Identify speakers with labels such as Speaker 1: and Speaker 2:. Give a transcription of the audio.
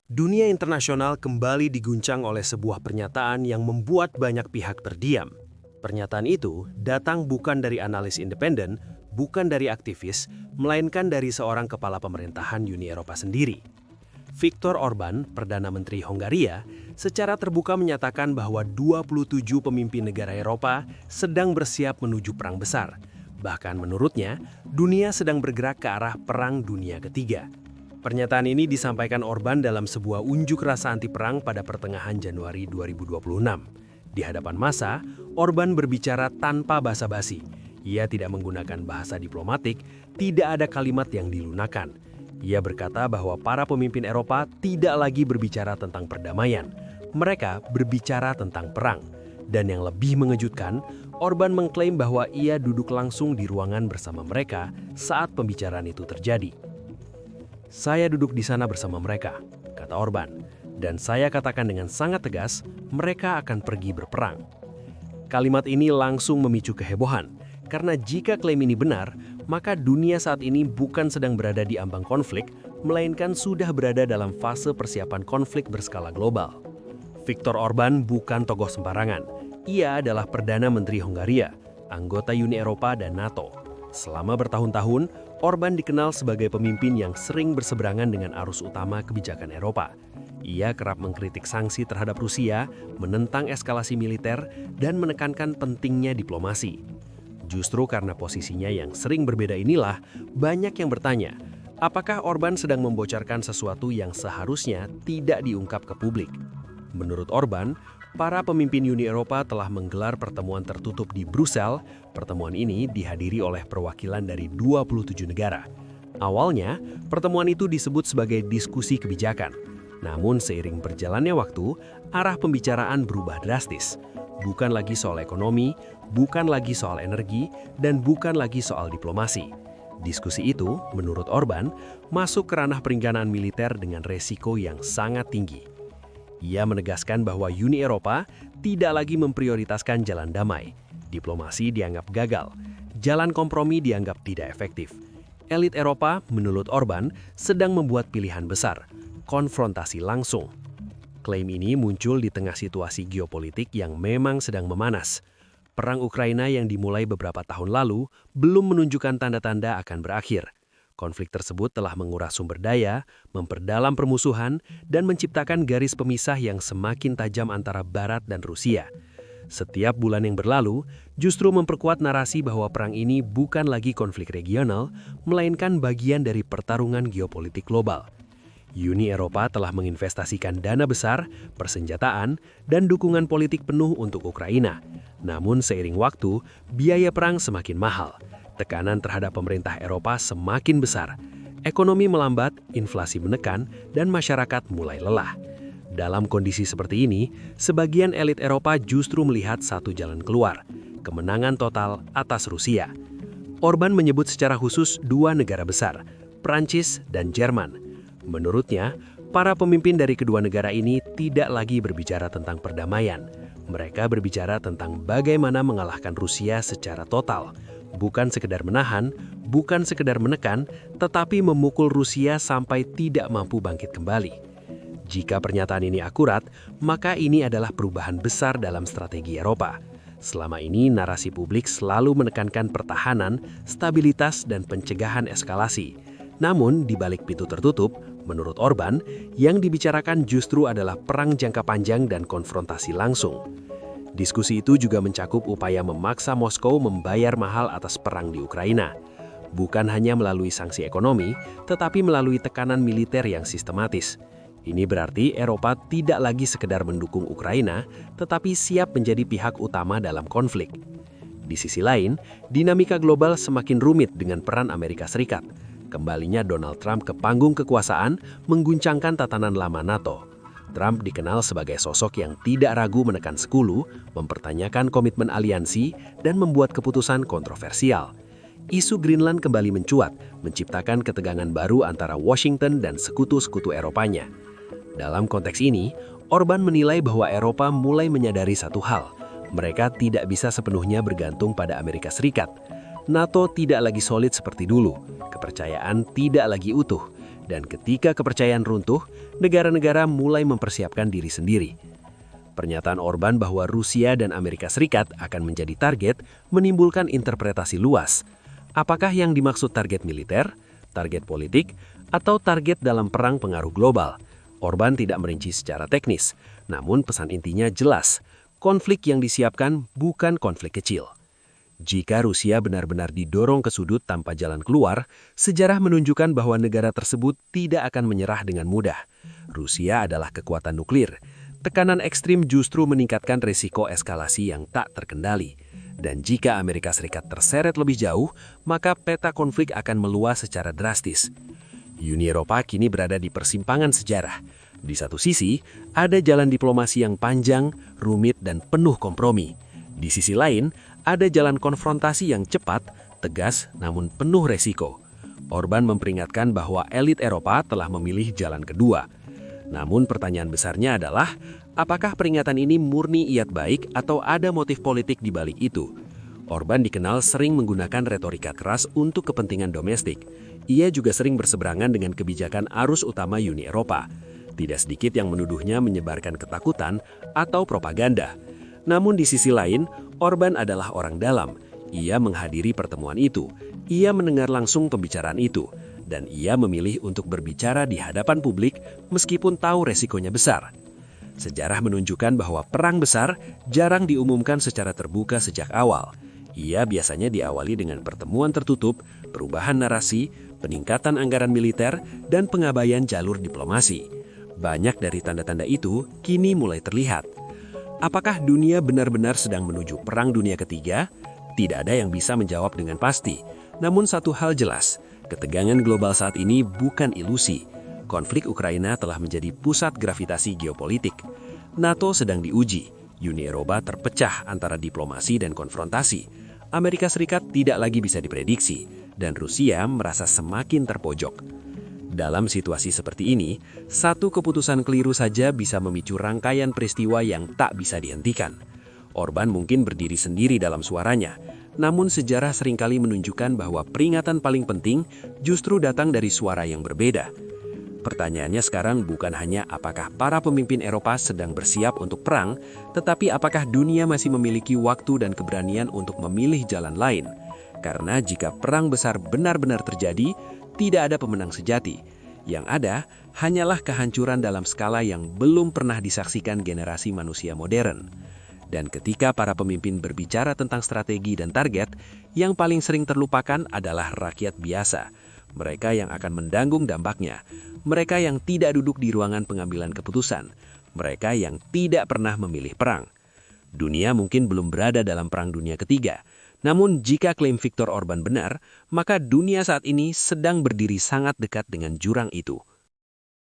Speaker 1: Dunia internasional kembali diguncang oleh sebuah pernyataan yang membuat banyak pihak terdiam. Pernyataan itu datang bukan dari analis independen, bukan dari aktivis, melainkan dari seorang kepala pemerintahan Uni Eropa sendiri. Viktor Orbán, Perdana Menteri Hongaria, secara terbuka menyatakan bahwa 27 pemimpin negara Eropa sedang bersiap menuju perang besar. Bahkan menurutnya, dunia sedang bergerak ke arah Perang Dunia Ketiga. Pernyataan ini disampaikan Orbán dalam sebuah unjuk rasa anti-perang pada pertengahan Januari 2026. Di hadapan massa, Orbán berbicara tanpa basa-basi. Ia tidak menggunakan bahasa diplomatik, tidak ada kalimat yang dilunakan. Ia berkata bahwa para pemimpin Eropa tidak lagi berbicara tentang perdamaian. Mereka berbicara tentang perang. Dan yang lebih mengejutkan, Orbán mengklaim bahwa ia duduk langsung di ruangan bersama mereka saat pembicaraan itu terjadi. "Saya duduk di sana bersama mereka," kata Orbán, "dan saya katakan dengan sangat tegas, mereka akan pergi berperang." Kalimat ini langsung memicu kehebohan, karena jika klaim ini benar, maka dunia saat ini bukan sedang berada di ambang konflik, melainkan sudah berada dalam fase persiapan konflik berskala global. Viktor Orbán bukan tokoh sembarangan. Ia adalah Perdana Menteri Hongaria, anggota Uni Eropa dan NATO. Selama bertahun-tahun, Orbán dikenal sebagai pemimpin yang sering berseberangan dengan arus utama kebijakan Eropa. Ia kerap mengkritik sanksi terhadap Rusia, menentang eskalasi militer, dan menekankan pentingnya diplomasi. Justru karena posisinya yang sering berbeda inilah, banyak yang bertanya, apakah Orbán sedang membocorkan sesuatu yang seharusnya tidak diungkap ke publik? Menurut Orbán, para pemimpin Uni Eropa telah menggelar pertemuan tertutup di Brussel. Pertemuan ini dihadiri oleh perwakilan dari 27 negara. Awalnya, pertemuan itu disebut sebagai diskusi kebijakan. Namun seiring berjalannya waktu, arah pembicaraan berubah drastis. Bukan lagi soal ekonomi, bukan lagi soal energi, dan bukan lagi soal diplomasi. Diskusi itu, menurut Orbán, masuk ke ranah perencanaan militer dengan resiko yang sangat tinggi. Ia menegaskan bahwa Uni Eropa tidak lagi memprioritaskan jalan damai. Diplomasi dianggap gagal. Jalan kompromi dianggap tidak efektif. Elit Eropa, menurut Orbán, sedang membuat pilihan besar, konfrontasi langsung. Klaim ini muncul di tengah situasi geopolitik yang memang sedang memanas. Perang Ukraina yang dimulai beberapa tahun lalu belum menunjukkan tanda-tanda akan berakhir. Konflik tersebut telah menguras sumber daya, memperdalam permusuhan, dan menciptakan garis pemisah yang semakin tajam antara Barat dan Rusia. Setiap bulan yang berlalu, justru memperkuat narasi bahwa perang ini bukan lagi konflik regional, melainkan bagian dari pertarungan geopolitik global. Uni Eropa telah menginvestasikan dana besar, persenjataan, dan dukungan politik penuh untuk Ukraina. Namun seiring waktu, biaya perang semakin mahal. Tekanan terhadap pemerintah Eropa semakin besar. Ekonomi melambat, inflasi menekan, dan masyarakat mulai lelah. Dalam kondisi seperti ini, sebagian elit Eropa justru melihat satu jalan keluar, kemenangan total atas Rusia. Orbán menyebut secara khusus dua negara besar, Prancis dan Jerman. Menurutnya, para pemimpin dari kedua negara ini tidak lagi berbicara tentang perdamaian. Mereka berbicara tentang bagaimana mengalahkan Rusia secara total. Bukan sekedar menahan, bukan sekedar menekan, tetapi memukul Rusia sampai tidak mampu bangkit kembali. Jika pernyataan ini akurat, maka ini adalah perubahan besar dalam strategi Eropa. Selama ini, narasi publik selalu menekankan pertahanan, stabilitas, dan pencegahan eskalasi. Namun, di balik pintu tertutup, menurut Orbán, yang dibicarakan justru adalah perang jangka panjang dan konfrontasi langsung. Diskusi itu juga mencakup upaya memaksa Moskow membayar mahal atas perang di Ukraina. Bukan hanya melalui sanksi ekonomi, tetapi melalui tekanan militer yang sistematis. Ini berarti Eropa tidak lagi sekedar mendukung Ukraina, tetapi siap menjadi pihak utama dalam konflik. Di sisi lain, dinamika global semakin rumit dengan peran Amerika Serikat. Kembalinya Donald Trump ke panggung kekuasaan mengguncangkan tatanan lama NATO. Trump dikenal sebagai sosok yang tidak ragu menekan sekutu, mempertanyakan komitmen aliansi, dan membuat keputusan kontroversial. Isu Greenland kembali mencuat, menciptakan ketegangan baru antara Washington dan sekutu-sekutu Eropanya. Dalam konteks ini, Orbán menilai bahwa Eropa mulai menyadari satu hal. Mereka tidak bisa sepenuhnya bergantung pada Amerika Serikat. NATO tidak lagi solid seperti dulu, kepercayaan tidak lagi utuh, Dan ketika kepercayaan runtuh, negara-negara mulai mempersiapkan diri sendiri. Pernyataan Orbán bahwa Rusia dan Amerika Serikat akan menjadi target menimbulkan interpretasi luas. Apakah yang dimaksud target militer, target politik, atau target dalam perang pengaruh global? Orbán tidak merinci secara teknis, namun pesan intinya jelas. Konflik yang disiapkan bukan konflik kecil. Jika Rusia benar-benar didorong ke sudut tanpa jalan keluar, sejarah menunjukkan bahwa negara tersebut tidak akan menyerah dengan mudah. Rusia adalah kekuatan nuklir. Tekanan ekstrim justru meningkatkan risiko eskalasi yang tak terkendali. Dan jika Amerika Serikat terseret lebih jauh, maka peta konflik akan meluas secara drastis. Uni Eropa kini berada di persimpangan sejarah. Di satu sisi, ada jalan diplomasi yang panjang, rumit, dan penuh kompromi. Di sisi lain, ada jalan konfrontasi yang cepat, tegas, namun penuh resiko. Orbán memperingatkan bahwa elit Eropa telah memilih jalan kedua. Namun pertanyaan besarnya adalah, apakah peringatan ini murni niat baik atau ada motif politik di balik itu? Orbán dikenal sering menggunakan retorika keras untuk kepentingan domestik. Ia juga sering berseberangan dengan kebijakan arus utama Uni Eropa. Tidak sedikit yang menuduhnya menyebarkan ketakutan atau propaganda. Namun di sisi lain, Orbán adalah orang dalam. Ia menghadiri pertemuan itu, ia mendengar langsung pembicaraan itu, dan ia memilih untuk berbicara di hadapan publik meskipun tahu resikonya besar. Sejarah menunjukkan bahwa perang besar jarang diumumkan secara terbuka sejak awal. Ia biasanya diawali dengan pertemuan tertutup, perubahan narasi, peningkatan anggaran militer, dan pengabaian jalur diplomasi. Banyak dari tanda-tanda itu kini mulai terlihat. Apakah dunia benar-benar sedang menuju Perang Dunia Ketiga? Tidak ada yang bisa menjawab dengan pasti. Namun satu hal jelas, ketegangan global saat ini bukan ilusi. Konflik Ukraina telah menjadi pusat gravitasi geopolitik. NATO sedang diuji. Uni Eropa terpecah antara diplomasi dan konfrontasi. Amerika Serikat tidak lagi bisa diprediksi, dan Rusia merasa semakin terpojok. Dalam situasi seperti ini, satu keputusan keliru saja bisa memicu rangkaian peristiwa yang tak bisa dihentikan. Orbán mungkin berdiri sendiri dalam suaranya, namun sejarah seringkali menunjukkan bahwa peringatan paling penting justru datang dari suara yang berbeda. Pertanyaannya sekarang bukan hanya apakah para pemimpin Eropa sedang bersiap untuk perang, tetapi apakah dunia masih memiliki waktu dan keberanian untuk memilih jalan lain. Karena jika perang besar benar-benar terjadi, tidak ada pemenang sejati. Yang ada hanyalah kehancuran dalam skala yang belum pernah disaksikan generasi manusia modern. Dan ketika para pemimpin berbicara tentang strategi dan target, yang paling sering terlupakan adalah rakyat biasa. Mereka yang akan mendanggung dampaknya. Mereka yang tidak duduk di ruangan pengambilan keputusan. Mereka yang tidak pernah memilih perang. Dunia mungkin belum berada dalam Perang Dunia Ketiga. Namun jika klaim Viktor Orbán benar, maka dunia saat ini sedang berdiri sangat dekat dengan jurang itu.